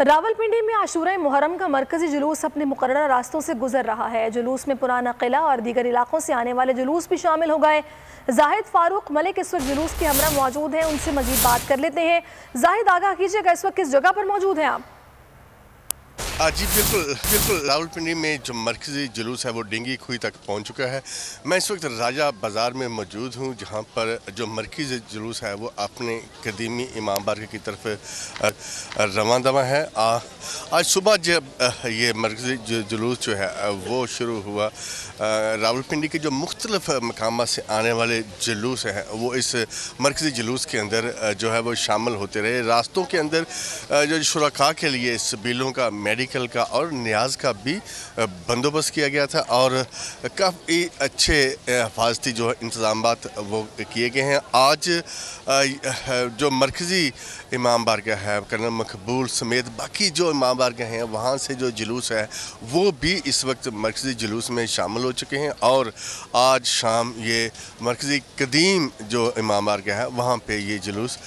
راولپنڈی میں عاشورہ محرم کا مرکزی جلوس اپنے مقررہ راستوں سے گزر رہا ہے۔ جلوس میں پرانا قلعہ اور دیگر علاقوں سے آنے والے جلوس بھی شامل ہو گئے۔ زاہد فاروق ملک اس وقت جلوس کے ہمراہ موجود ہیں، ان سے مزید بات کر لیتے ہیں۔ زاہد، آگاہ کیجئے گا اس وقت کس جگہ پر موجود ہیں آپ؟ جی بالکل راولپنڈی میں جو مرکزی جلوس ہے وہ ڈینگی کھوئی تک پہنچ چکا ہے۔ میں اس وقت راجہ بازار میں موجود ہوں، جہاں پر جو مرکزی جلوس ہے وہ اپنے قدیمی امام بارگاہ کی طرف رواں دواں ہے۔ آج صبح جب یہ مرکزی جلوس جو ہے وہ شروع ہوا، راولپنڈی کے جو مختلف مقامات سے آنے والے جلوس ہیں وہ اس مرکزی جلوس کے اندر جو ہے وہ شامل ہوتے رہے۔ راستوں کے اندر جو شرکاء کے لیے سبیلوں کا، میڈیکل کا اور نیاز کا بھی بندوبست کیا گیا تھا، اور کافی اچھے حفاظتی جو انتظامات وہ کیے گئے ہیں۔ آج جو مرکزی امام بارگاہ ہے، کرنل مقبول سمیت باقی جو امام بارگاہ ہیں، وہاں سے جو جلوس ہے وہ بھی اس وقت مرکزی جلوس میں شامل ہو چکے ہیں، اور آج شام یہ مرکزی قدیم جو امام بارگاہ ہے وہاں پہ یہ جلوس